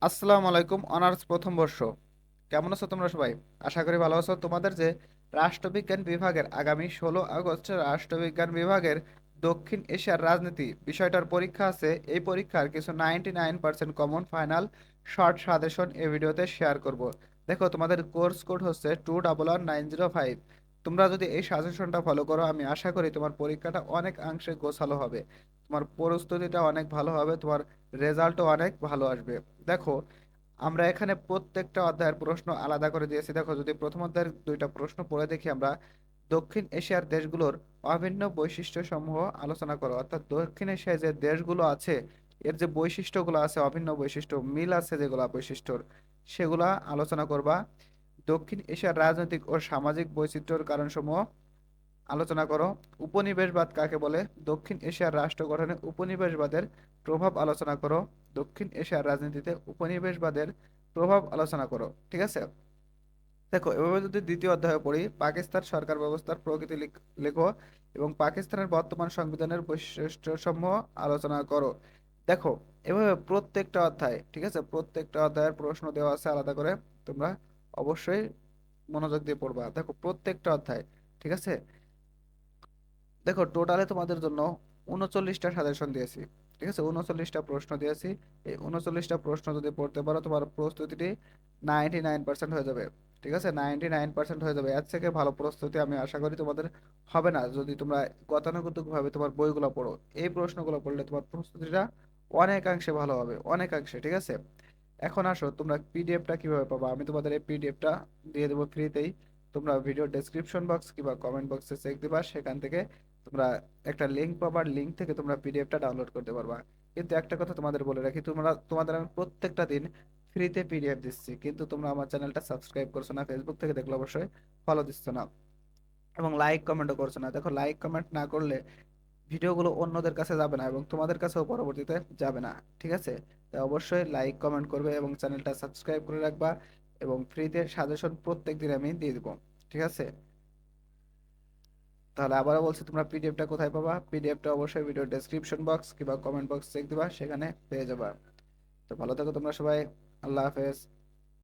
আসসালামু আলাইকুম। অনার্স প্রথম বর্ষ, কেমন আছো তোমরা সবাই? আশা করি ভালো আছো। তোমাদের যে রাষ্ট্রবিজ্ঞান বিভাগের আগামী 16 আগস্ট রাষ্ট্রবিজ্ঞান বিভাগের দক্ষিণ এশিয়ার রাজনীতি বিষয়টার পরীক্ষা আছে। এই পরীক্ষার কিছু 99% কমন ফাইনাল শর্ট সাজেশন এই ভিডিওতে শেয়ার করব। দেখো, তোমাদের কোর্স কোড হচ্ছে 211905। তোমরা যদি এই সাজেশনটা ফলো করো, আমি আশা করি তোমার পরীক্ষাটা অনেকাংশে গোছালো হবে, তোমার প্রস্তুতিটা অনেক ভালো হবে, তোমার রেজাল্টও অনেক ভালো আসবে। দেখো, আমরা এখানে প্রত্যেকটা অধ্যায়ের প্রশ্ন আলাদা করে দিয়েছি। দেখো, যদি প্রথম অধ্যায়ের দুইটা প্রশ্ন পড়ে দেখি আমরা, দক্ষিণ এশিয়ার দেশগুলোর অভিন্ন বৈশিষ্ট্য সমূহ আলোচনা করো। অর্থাৎ দক্ষিণ এশিয়ায় যে দেশগুলো আছে, এর যে বৈশিষ্ট্যগুলো আছে, অভিন্ন বৈশিষ্ট্য মিল আছে যেগুলা বৈশিষ্ট্যর, সেগুলা আলোচনা করবা। দক্ষিণ এশিয়ার রাজনৈতিক ও সামাজিক বৈচিত্র্যের কারণসমূহ আলোচনা করো। উপনিবেশবাদ কাকে বলে? দক্ষিণ এশিয়ার রাষ্ট্র গঠনে উপনিবেশবাদের প্রভাব আলোচনা করো। দক্ষিণ এশিয়ার রাজনীতিতে উপনিবেশবাদের প্রভাব আলোচনা করো। ঠিক আছে? দেখো, এভাবে যদি দ্বিতীয় অধ্যায়ে পড়ি, পাকিস্তান সরকার ব্যবস্থার প্রকৃতি লেখো এবং পাকিস্তানের বর্তমান সংবিধানের বৈশিষ্ট্যসমূহ আলোচনা করো। দেখো, এভাবে প্রত্যেকটা অধ্যায়, ঠিক আছে, প্রত্যেকটা অধ্যায়ের প্রশ্ন দেওয়া আছে আলাদা করে। তোমরা অবশ্যই মনোযোগ দিয়ে পড়বা। দেখো, প্রত্যেকটা অধ্যায়, ঠিক আছে। দেখো, টোটালে তোমাদের জন্য 39টা সাজেশন দিয়েছি। ঠিক আছে, 39টা প্রশ্ন দিয়েছি। এই 39টা প্রশ্ন যদি পড়তে পারো, তোমার প্রস্তুতিটি 99% হয়ে যাবে। ঠিক আছে, 99% হয়ে যাবে। এর থেকে ভালো প্রস্তুতি আমি আশা করি তোমাদের হবে না যদি তোমরা গতানুগতিক ভাবে তোমার বইগুলো পড়ো। এই প্রশ্নগুলো পড়লে তোমার প্রস্তুতিটা অনেকাংশে ভালো হবে, অনেকাংশে। ঠিক আছে, এখন আসো, তোমরা পিডিএফটা কিভাবে পাবা? আমি তোমাদের এই পিডিএফটা দিয়ে দেবো ফ্রিতেই। তোমরা ভিডিও ডেসক্রিপশন বক্স কিংবা কমেন্ট বক্সে চেক দিবা, সেখান থেকে তোমরা একটা লিঙ্ক পাবা। লিঙ্ক থেকে তোমরা পিডিএফটা ডাউনলোড করতে পারবা। কিন্তু একটা কথা তোমাদের বলে রাখি, তোমাদের আমি প্রত্যেকটা দিন ফ্রিতে পিডিএফ দিচ্ছি, কিন্তু তোমরা আমার চ্যানেলটা সাবস্ক্রাইব করছো না, ফেসবুক থেকে দেখলে অবশ্যই ফলো দিচ্ছ না, এবং লাইক কমেন্টও করছো না। দেখো, লাইক কমেন্ট না করলে ভিডিওগুলো অন্যদের কাছে যাবে না এবং তোমাদের কাছেও পরবর্তীতে যাবে না। ঠিক আছে, তাই অবশ্যই লাইক কমেন্ট করবে এবং চ্যানেলটা সাবস্ক্রাইব করে রাখবা। এবং ফ্রিতে সাজেশন প্রত্যেক দিন আমি দিয়ে দিব। ঠিক আছে, তাহলে আবারও বলছি, তোমরা পিডিএফটা কোথায় পাবা? পিডিএফটা অবশ্যই ভিডিও ডেসক্রিপশন বক্স কিংবা কমেন্ট বক্স চেক দিবা, সেখানে পেয়ে যাবা। তো ভালো থাকো তোমরা সবাই। আল্লাহ হাফেজ।